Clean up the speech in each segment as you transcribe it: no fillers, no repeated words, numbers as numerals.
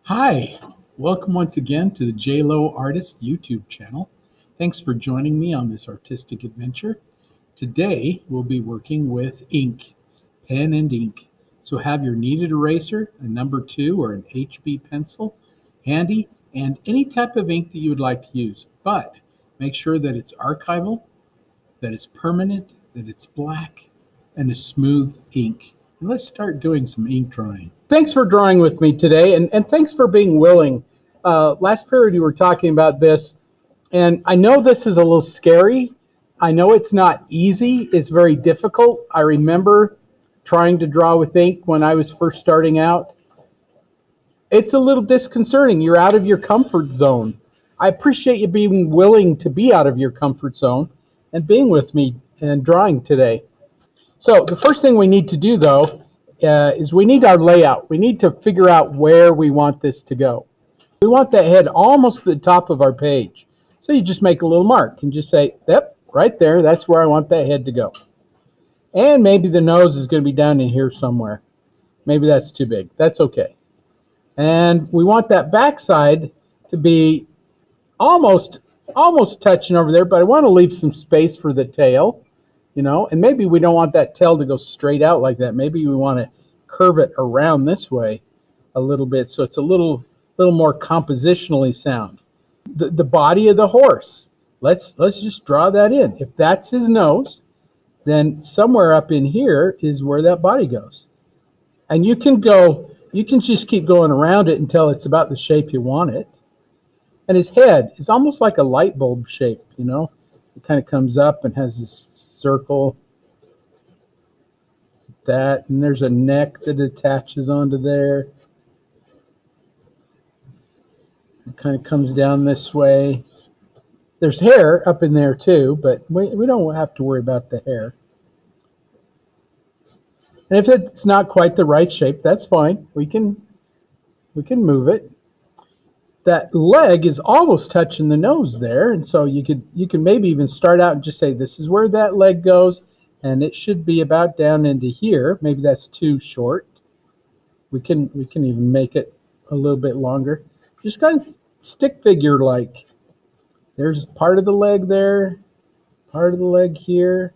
Hi, welcome once again to the J Lowe Artist YouTube channel. Thanks for joining me on this artistic adventure. Today we'll be working with ink, pen and ink. So have your kneaded eraser, a number 2 or an HB pencil handy, and any type of ink that you would like to use. But make sure that it's archival, that it's permanent, that it's black, and a smooth ink. And let's start doing some ink drawing. Thanks for drawing with me today, and thanks for being willing. Last period you were talking about this, and I know this is a little scary. I know it's not easy. It's very difficult. I remember trying to draw with ink when I was first starting out. It's a little disconcerting. You're out of your comfort zone. I appreciate you being willing to be out of your comfort zone and being with me and drawing today. So the first thing we need to do, though, is we need our layout. We need to figure out where we want this to go. We want that head almost at the top of our page. So you just make a little mark and just say, yep, right there, that's where I want that head to go. And maybe the nose is going to be down in here somewhere. Maybe that's too big. That's okay. And we want that backside to be almost touching over there, but I want to leave some space for the tail. You know, and maybe we don't want that tail to go straight out like that. Maybe we want to curve it around this way a little bit so it's a little more compositionally sound. The body of the horse, let's just draw that in. If that's his nose, then somewhere up in here is where that body goes. And you can just keep going around it until it's about the shape you want it. And his head is almost like a light bulb shape, you know. It kind of comes up and has this circle, that, and there's a neck that attaches onto there. It kind of comes down this way. There's hair up in there too, but we don't have to worry about the hair. And if it's not quite the right shape, that's fine. We can move it. That leg is almost touching the nose there, and so you can maybe even start out and just say this is where that leg goes, and it should be about down into here. Maybe that's too short. We can even make it a little bit longer. Just kind of stick figure like. There's part of the leg there, part of the leg here.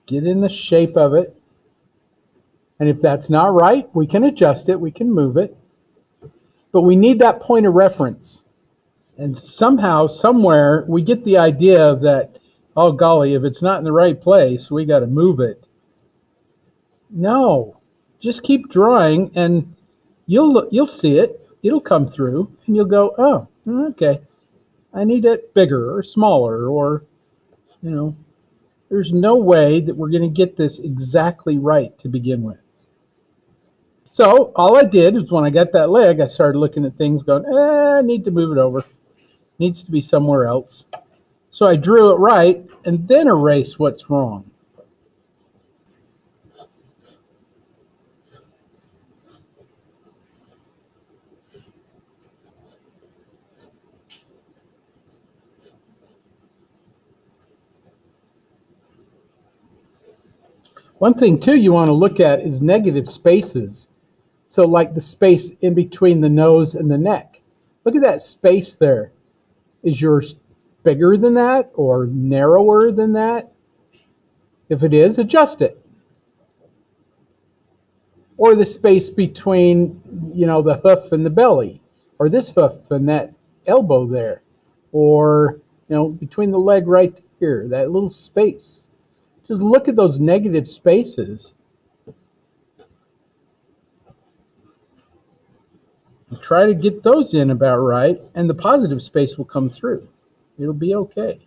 Get in the shape of it. And if that's not right, we can adjust it, we can move it. But we need that point of reference. And somehow, somewhere, we get the idea that, oh golly, if it's not in the right place, we got to move it. No, just keep drawing and you'll see it. It'll come through and you'll go, oh, okay, I need it bigger or smaller, or, you know, there's no way that we're going to get this exactly right to begin with. So all I did is when I got that leg, I started looking at things going, I need to move it over. It needs to be somewhere else. So I drew it right and then erase what's wrong. One thing too you want to look at is negative spaces. So like the space in between the nose and the neck. Look at that space there. Is yours bigger than that or narrower than that? If it is, adjust it. Or the space between, you know, the hoof and the belly, or this hoof and that elbow there, or, you know, between the leg right here, that little space. Just look at those negative spaces. Try to get those in about right, and the positive space will come through. It'll be okay.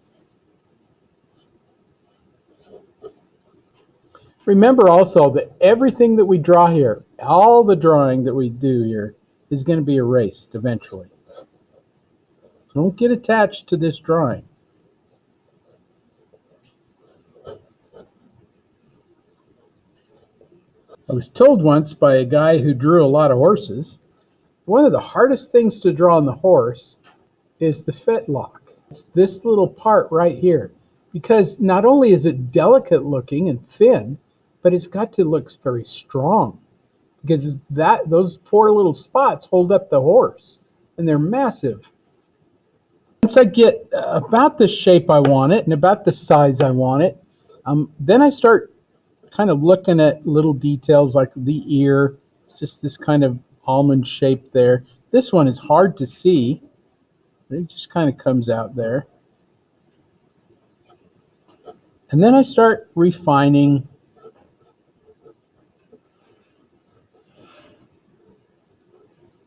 Remember also that everything that we draw here, all the drawing that we do here, is going to be erased eventually. So don't get attached to this drawing. I was told once by a guy who drew a lot of horses, one of the hardest things to draw on the horse is the fetlock. It's this little part right here, because not only is it delicate looking and thin, but it's got to look very strong. because those 4 little spots hold up the horse, and they're massive. Once I get about the shape I want it and about the size I want it, then I start kind of looking at little details like the ear. It's just this kind of almond shape there. This one is hard to see, but it just kind of comes out there. And then I start refining.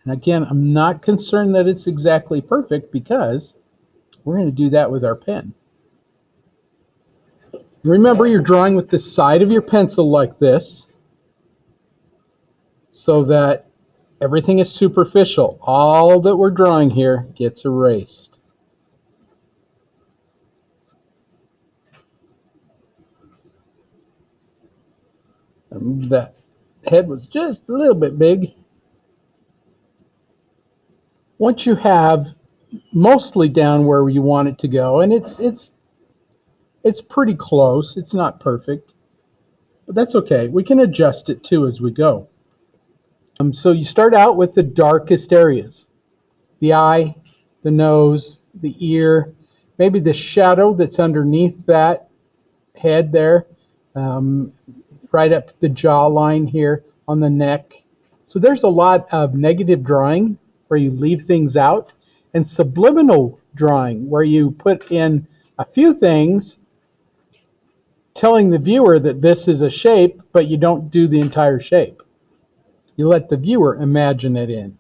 And again, I'm not concerned that it's exactly perfect because we're going to do that with our pen. Remember, you're drawing with the side of your pencil like this so that everything is superficial. All that we're drawing here gets erased. That head was just a little bit big. Once you have mostly down where you want it to go, and it's pretty close. It's not perfect, but that's okay. We can adjust it too as we go. So you start out with the darkest areas. The eye, the nose, the ear, maybe the shadow that's underneath that head there, right up the jawline here on the neck. So there's a lot of negative drawing where you leave things out, and subliminal drawing where you put in a few things telling the viewer that this is a shape, but you don't do the entire shape. You let the viewer imagine it in.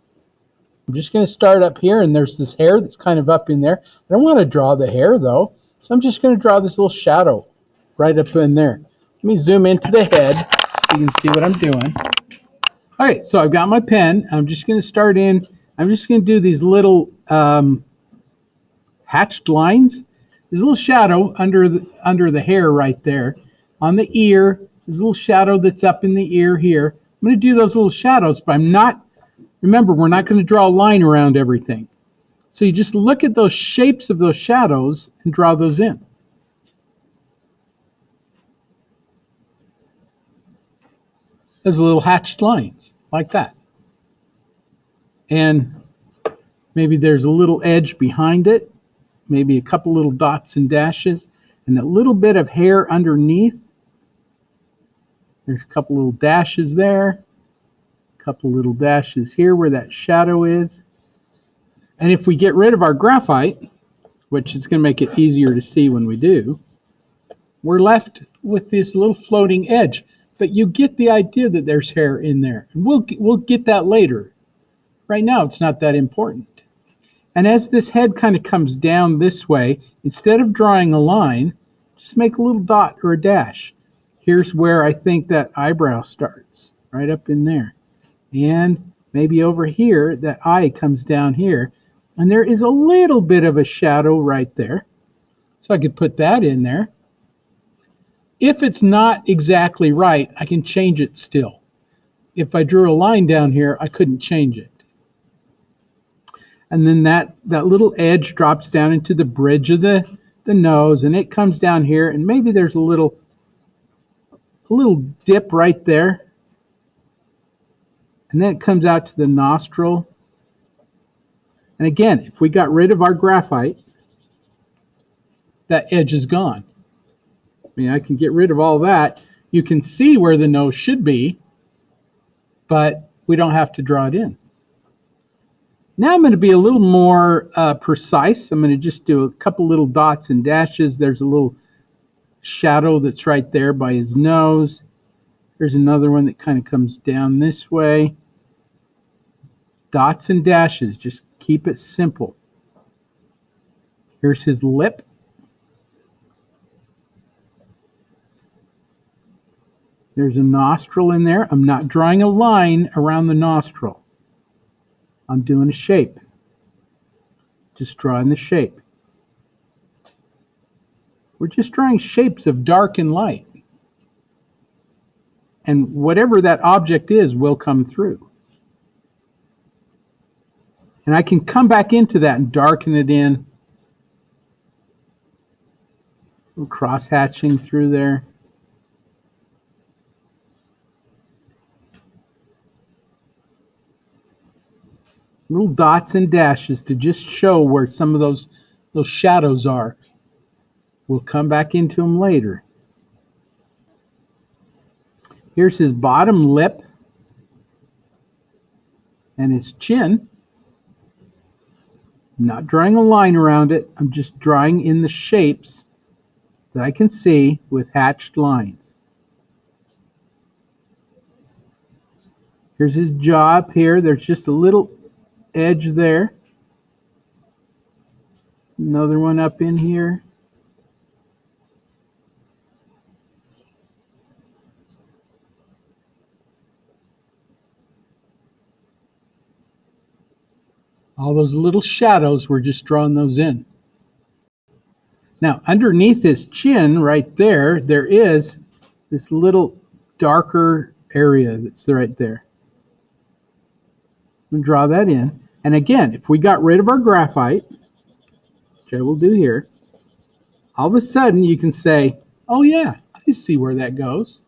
I'm just going to start up here, and there's this hair that's kind of up in there. I don't want to draw the hair though, so I'm just going to draw this little shadow right up in there. Let me zoom into the head so you can see what I'm doing. All right, so I've got my pen. I'm just going to start in. I'm just going to do these little hatched lines. There's a little shadow under the hair right there. On the ear, there's a little shadow that's up in the ear here. I'm going to do those little shadows, but I'm not, remember, we're not going to draw a line around everything. So you just look at those shapes of those shadows and draw those in. There's little hatched lines like that. And maybe there's a little edge behind it, maybe a couple little dots and dashes, and a little bit of hair underneath. There's a couple little dashes there, a couple little dashes here where that shadow is. And if we get rid of our graphite, which is going to make it easier to see when we do, we're left with this little floating edge. But you get the idea that there's hair in there. And we'll get that later. Right now, it's not that important. And as this head kind of comes down this way, instead of drawing a line, just make a little dot or a dash. Here's where I think that eyebrow starts, right up in there. And maybe over here, that eye comes down here. And there is a little bit of a shadow right there. So I could put that in there. If it's not exactly right, I can change it still. If I drew a line down here, I couldn't change it. And then that little edge drops down into the bridge of the nose, and it comes down here, and maybe there's a little dip right there. And then it comes out to the nostril. And again, if we got rid of our graphite, that edge is gone. I mean, I can get rid of all that. You can see where the nose should be, but we don't have to draw it in. Now I'm going to be a little more precise. I'm going to just do a couple little dots and dashes. There's a little shadow that's right there by his nose. There's another one that kind of comes down this way. Dots and dashes. Just keep it simple. Here's his lip. There's a nostril in there. I'm not drawing a line around the nostril. I'm doing a shape. Just drawing the shape. We're just drawing shapes of dark and light. And whatever that object is will come through. And I can come back into that and darken it in. Cross hatching through there. little dots and dashes to just show where some of those shadows are. We'll come back into them later. Here's his bottom lip and his chin. I'm not drawing a line around it. I'm just drawing in the shapes that I can see with hatched lines. Here's his jaw up here. There's just a little edge there. Another one up in here. All those little shadows, we're just drawing those in. Now, underneath his chin right there, there is this little darker area that's right there. I'm going to draw that in. And again, if we got rid of our graphite, which I will do here, all of a sudden you can say, oh yeah, I see where that goes.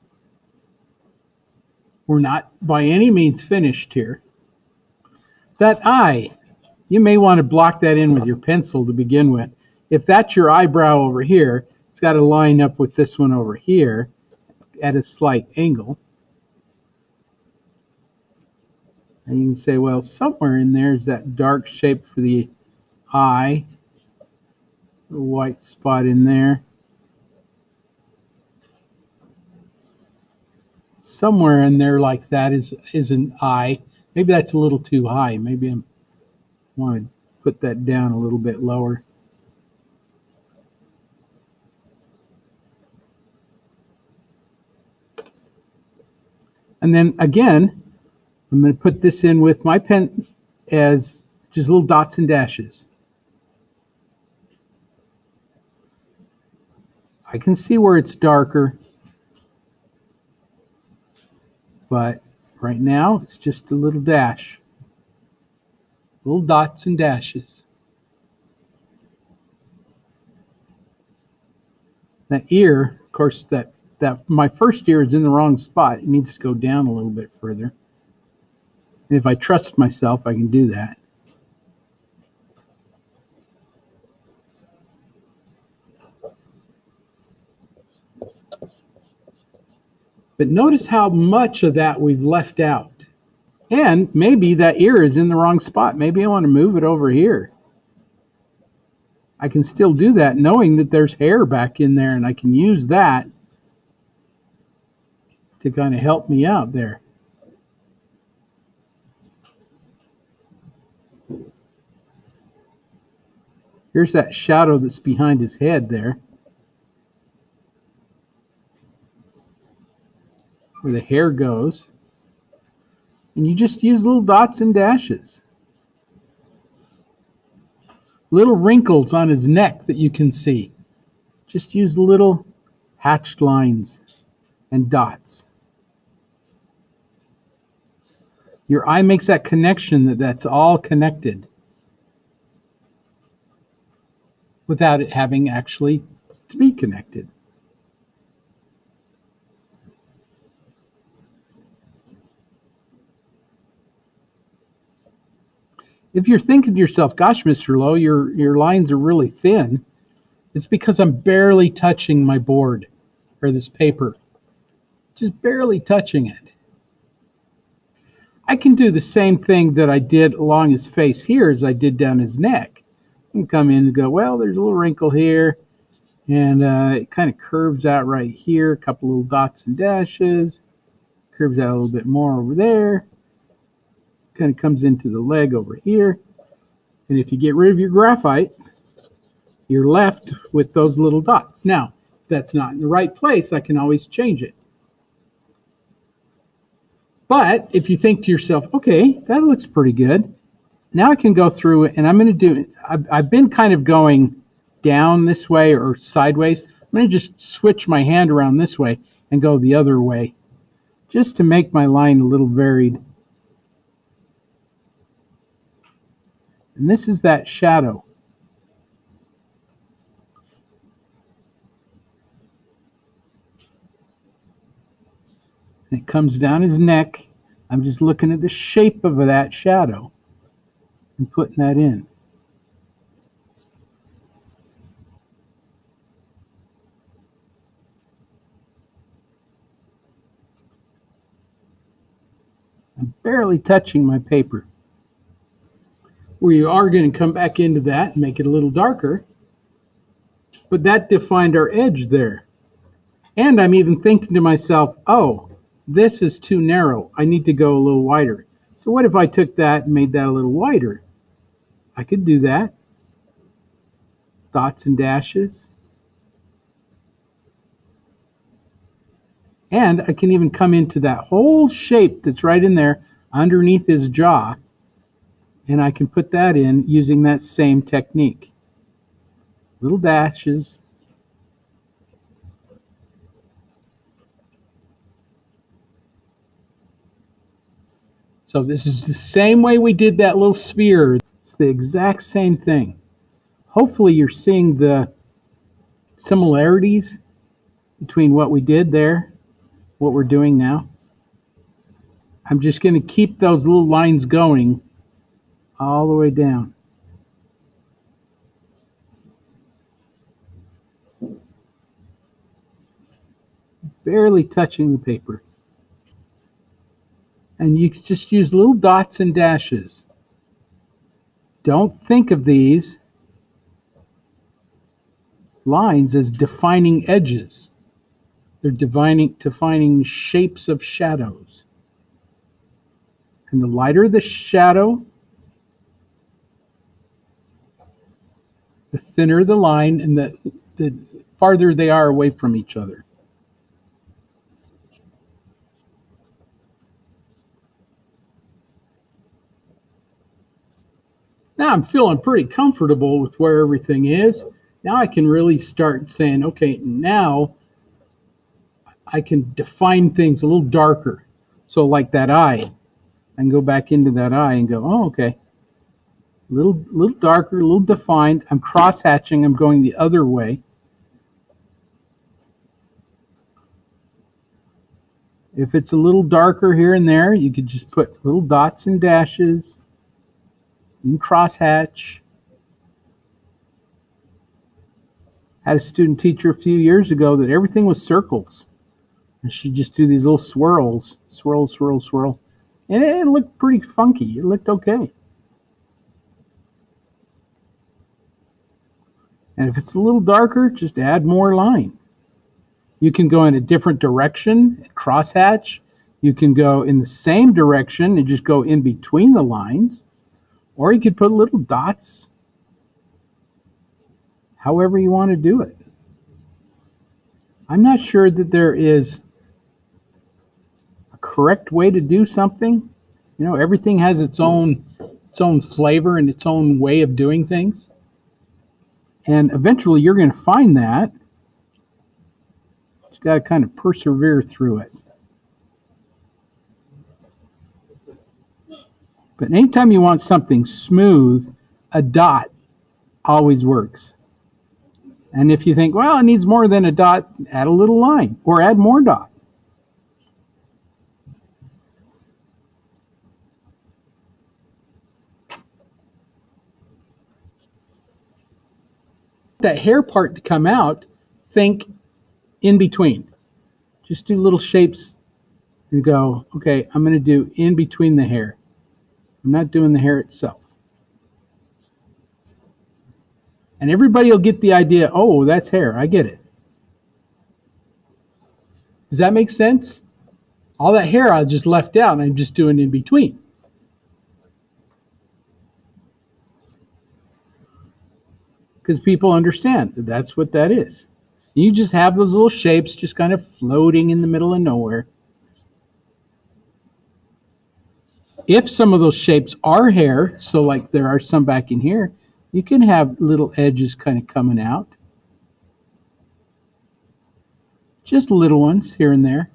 We're not by any means finished here. That eye, you may want to block that in with your pencil to begin with. If that's your eyebrow over here, it's got to line up with this one over here at a slight angle. And you can say, well, somewhere in there is that dark shape for the eye. A white spot in there. Somewhere in there like that is an eye. Maybe that's a little too high. Maybe I want to put that down a little bit lower. And then again, I'm going to put this in with my pen as just little dots and dashes. I can see where it's darker, but right now it's just a little dash. Little dots and dashes. That ear, of course, that my first ear is in the wrong spot. It needs to go down a little bit further. And if I trust myself, I can do that. But notice how much of that we've left out. And maybe that ear is in the wrong spot. Maybe I want to move it over here. I can still do that knowing that there's hair back in there, and I can use that to kind of help me out there. Here's that shadow that's behind his head there, where the hair goes. And you just use little dots and dashes. Little wrinkles on his neck that you can see. Just use little hatched lines and dots. Your eye makes that connection that's all connected without it having actually to be connected. If you're thinking to yourself, gosh, Mr. Lowe, your lines are really thin, it's because I'm barely touching my board or this paper. Just barely touching it. I can do the same thing that I did along his face here as I did down his neck. I can come in and go, well, there's a little wrinkle here, and it kind of curves out right here, a couple little dots and dashes, curves out a little bit more over there, kind of comes into the leg over here. And if you get rid of your graphite, you're left with those little dots. Now, if that's not in the right place, I can always change it. But if you think to yourself, okay, that looks pretty good, now I can go through and I'm going to do, I've been kind of going down this way or sideways. I'm going to just switch my hand around this way and go the other way, just to make my line a little varied. And this is that shadow. And it comes down his neck. I'm just looking at the shape of that shadow. and putting that in. I'm barely touching my paper. We are going to come back into that and make it a little darker, but that defined our edge there. And I'm even thinking to myself, oh, this is too narrow. I need to go a little wider. So what if I took that and made that a little wider? I could do that. Dots and dashes. And I can even come into that whole shape that's right in there underneath his jaw, and I can put that in using that same technique. Little dashes. So this is the same way we did that little sphere. It's the exact same thing. Hopefully you're seeing the similarities between what we did there, what we're doing now. I'm just going to keep those little lines going all the way down. Barely touching the paper. And you just use little dots and dashes. Don't think of these lines as defining edges. They're defining shapes of shadows. And the lighter the shadow, the thinner the line, and the farther they are away from each other. Now I'm feeling pretty comfortable with where everything is. Now I can really start saying, okay, now I can define things a little darker. So like that eye, I can go back into that eye and go, oh, okay. A little darker, a little defined. I'm cross-hatching, I'm going the other way. If it's a little darker here and there, you could just put little dots and dashes. You can cross-hatch. Had a student teacher a few years ago that everything was circles. And she'd just do these little swirls, swirl, swirl, swirl. And it looked pretty funky. It looked okay. And if it's a little darker, just add more line. You can go in a different direction, crosshatch. You can go in the same direction and just go in between the lines. Or you could put little dots, however you want to do it. I'm not sure that there is a correct way to do something. You know, everything has its own flavor and its own way of doing things. And eventually you're going to find that. Just got to kind of persevere through it. But anytime you want something smooth, a dot always works. And if you think, well, it needs more than a dot, add a little line or add more dot. That hair part to come out, think in between. Just do little shapes and go, okay, I'm going to do in between the hair. I'm not doing the hair itself. And everybody will get the idea, oh, that's hair. I get it. Does that make sense? All that hair I just left out and I'm just doing in between. Because people understand that that's what that is. You just have those little shapes just kind of floating in the middle of nowhere. If some of those shapes are hair, so like there are some back in here, you can have little edges kind of coming out. Just little ones here and there.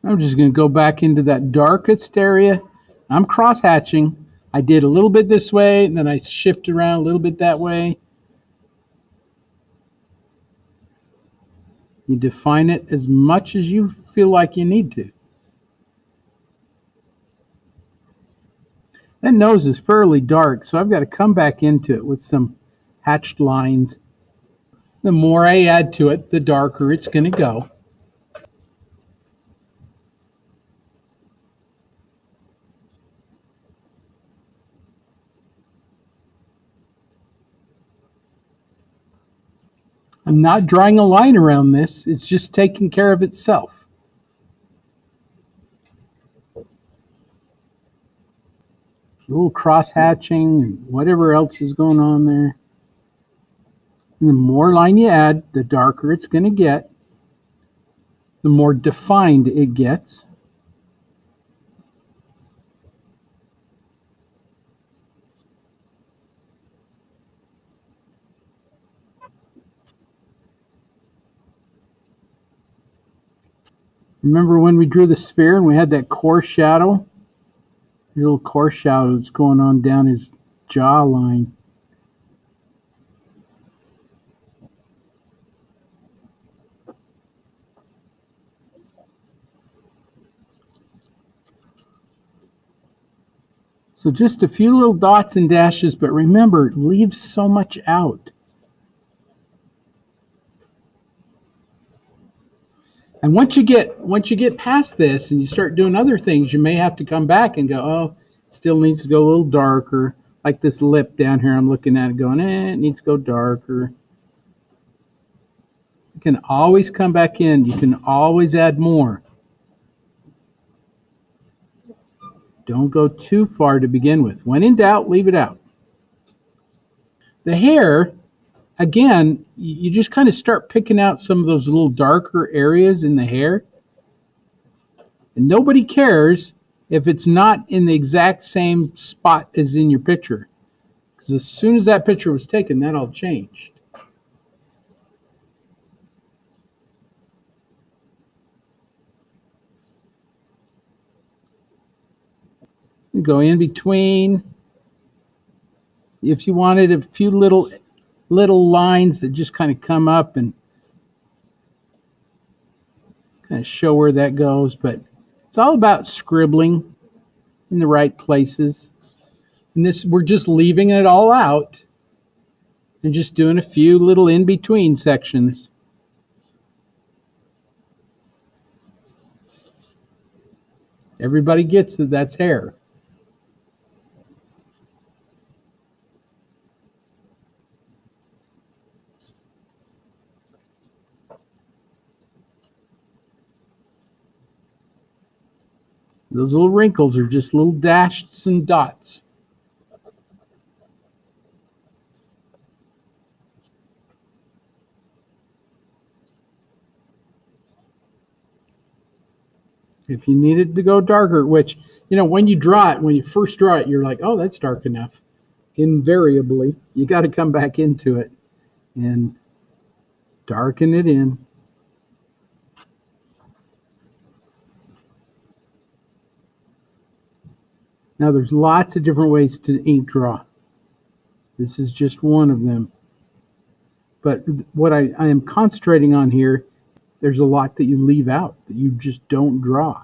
I'm just going to go back into that darkest area. I'm cross-hatching. I did a little bit this way, and then I shifted around a little bit that way. You define it as much as you feel feel like you need to. That nose is fairly dark, so I've got to come back into it with some hatched lines. The more I add to it, the darker it's going to go. I'm not drawing a line around this, it's just taking care of itself. A little cross-hatching and whatever else is going on there. And the more line you add, the darker it's going to get, the more defined it gets. Remember when we drew the sphere and we had that core shadow? A little core shadow that's going on down his jawline. So just a few little dots and dashes, but remember, it leaves so much out. And once you get past this and you start doing other things, you may have to come back and go, oh, still needs to go a little darker. Like this lip down here, I'm looking at it going, it needs to go darker. You can always come back in. You can always add more. Don't go too far to begin with. When in doubt, leave it out. The hair, again, you just kind of start picking out some of those little darker areas in the hair. And nobody cares if it's not in the exact same spot as in your picture. Because as soon as that picture was taken, that all changed. You go in between. If you wanted a few little lines that just kind of come up and kind of show where that goes, but it's all about scribbling in the right places. And this, we're just leaving it all out and just doing a few little in-between sections. Everybody gets that that's hair. Those little wrinkles are just little dashes and dots. If you need it to go darker, which, you know, when you draw it, when you first draw it, you're like, oh, that's dark enough. Invariably, you got to come back into it and darken it in. Now, there's lots of different ways to ink draw. This is just one of them. But what I am concentrating on here, there's a lot that you leave out, that you just don't draw.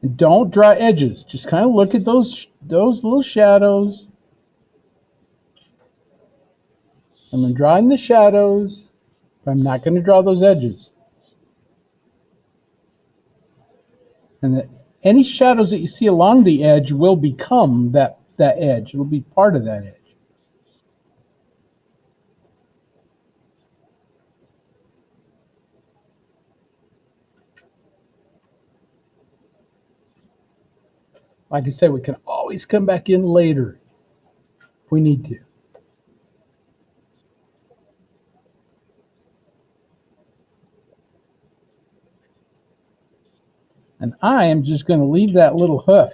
And don't draw edges. Just kind of look at those little shadows. I'm drawing the shadows, but I'm not going to draw those edges. And any shadows that you see along the edge will become that edge. It'll be part of that edge. Like I said, we can always come back in later if we need to. And I am just going to leave that little hoof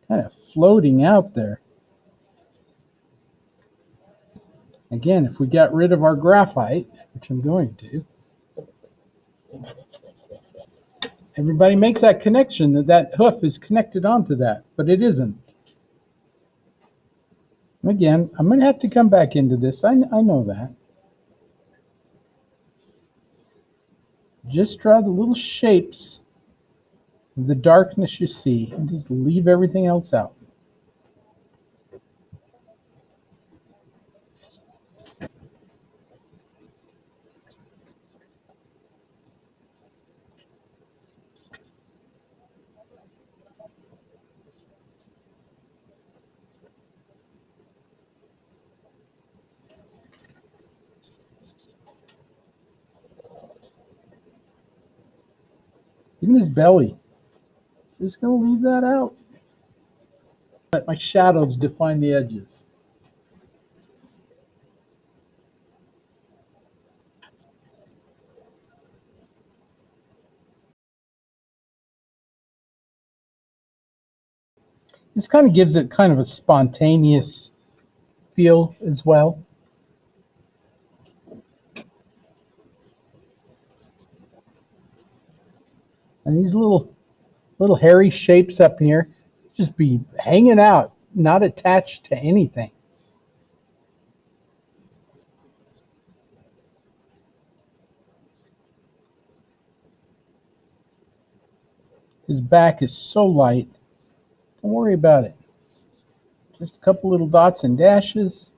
kind of floating out there. Again, if we got rid of our graphite, we which I'm going to. Everybody makes that connection that that hoof is connected onto that, but it isn't. Again, I'm going to have to come back into this. I know that. Just draw the little shapes of the darkness you see and just leave everything else out. Even his belly. Just going to leave that out. Let my shadows define the edges. This kind of gives it kind of a spontaneous feel as well. And these little hairy shapes up here just be hanging out, not attached to anything. His back is so light. Don't worry about it. Just a couple little dots and dashes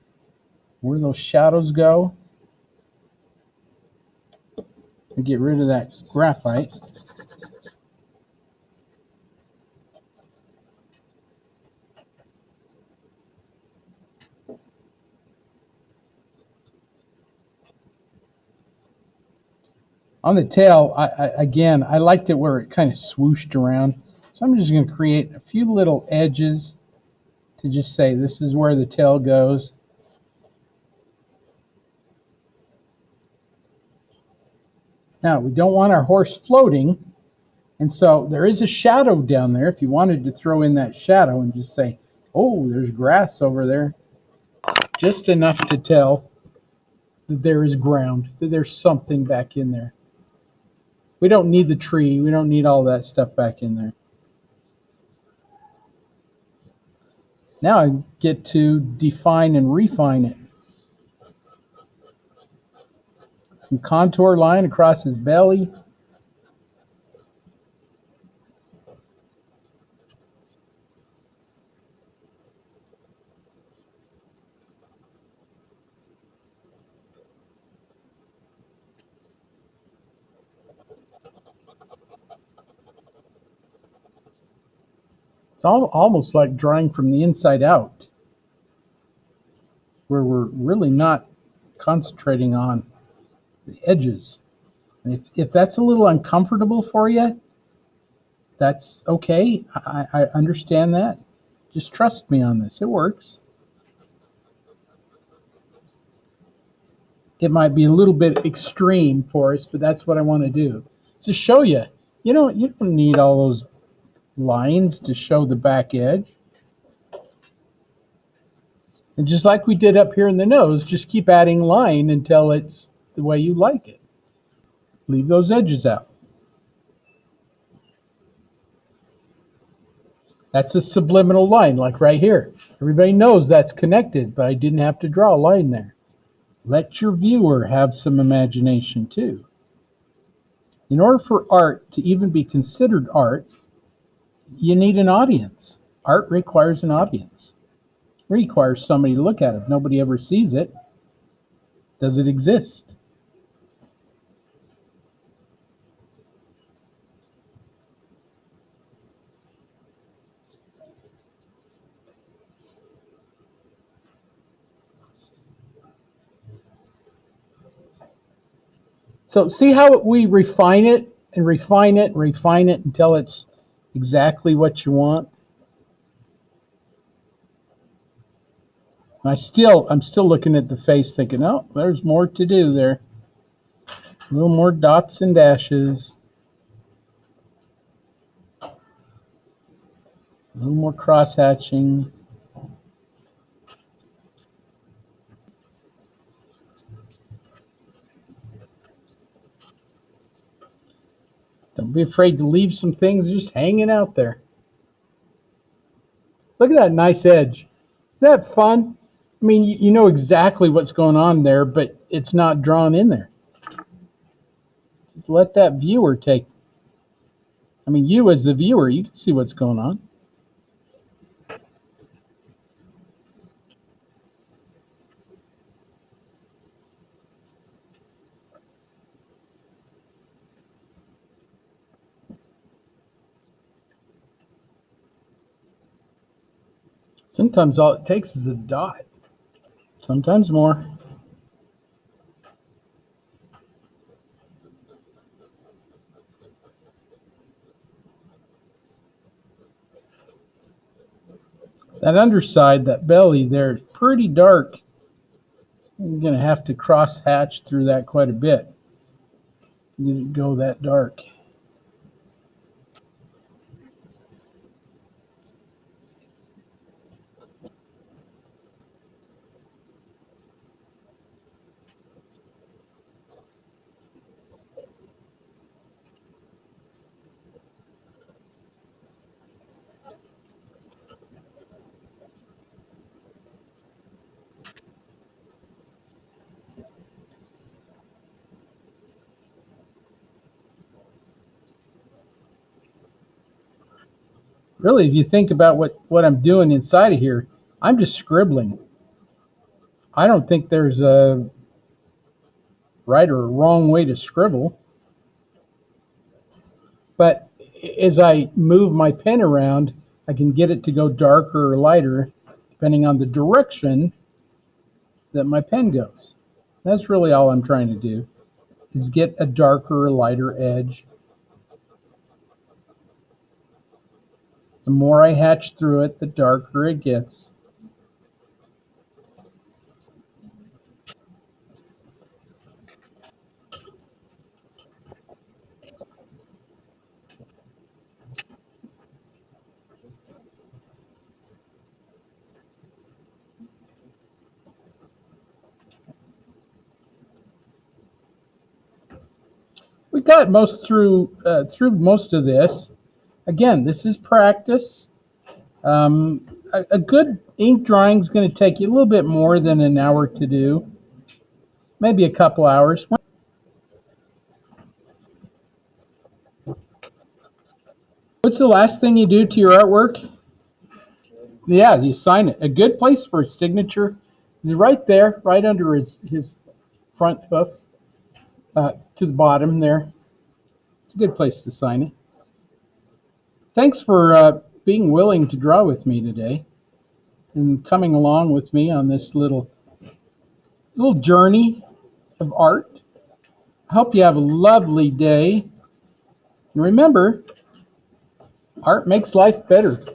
where those shadows go. And get rid of that graphite. On the tail, I liked it where it kind of swooshed around. So I'm just going to create a few little edges to just say this is where the tail goes. Now, we don't want our horse floating, and so there is a shadow down there. If you wanted to throw in that shadow and just say, oh, there's grass over there, just enough to tell that there is ground, that there's something back in there. We don't need the tree. We don't need all that stuff back in there. Now I get to define and refine it. Some contour line across his belly. It's almost like drawing from the inside out, where we're really not concentrating on the edges. And if that's a little uncomfortable for you, that's okay. I understand that. Just trust me on this. It works. It might be a little bit extreme for us, but that's what I want to do. To show you, you don't need all those lines to show the back edge. And just like we did up here in the nose, just keep adding line until it's the way you like it. Leave those edges out. That's a subliminal line, like right here. Everybody knows that's connected, but I didn't have to draw a line there. Let your viewer have some imagination too. In order for art to even be considered art, you need an audience. Art requires an audience. It requires somebody to look at it. If nobody ever sees it, does it exist? So see how we refine it and refine it and refine it until it's exactly what you want? I'm still looking at the face thinking, oh, there's more to do there. A little more dots and dashes. A little more cross-hatching. Don't be afraid to leave some things just hanging out there. Look at that nice edge. Is that fun? I mean, you know exactly what's going on there, but it's not drawn in there. Just let that viewer take. I mean, you as the viewer, you can see what's going on. Sometimes all it takes is a dot. Sometimes more. That underside, that belly there is pretty dark. You're going to have to cross hatch through that quite a bit. You didn't go that dark. Really, if you think about what I'm doing inside of here, I'm just scribbling. I don't think there's a right or a wrong way to scribble. But as I move my pen around, I can get it to go darker or lighter depending on the direction that my pen goes. That's really all I'm trying to do, is get a darker or lighter edge. The more I hatch through it, the darker it gets. We got most through most of this. Again, this is practice. A good ink drawing is going to take you a little bit more than an hour to do, maybe a couple hours. What's the last thing you do to your artwork? Yeah, you sign it. A good place for a signature is right there, right under his front hoof, to the bottom there. It's a good place to sign it. Thanks for being willing to draw with me today and coming along with me on this little journey of art. I hope you have a lovely day. And remember, art makes life better.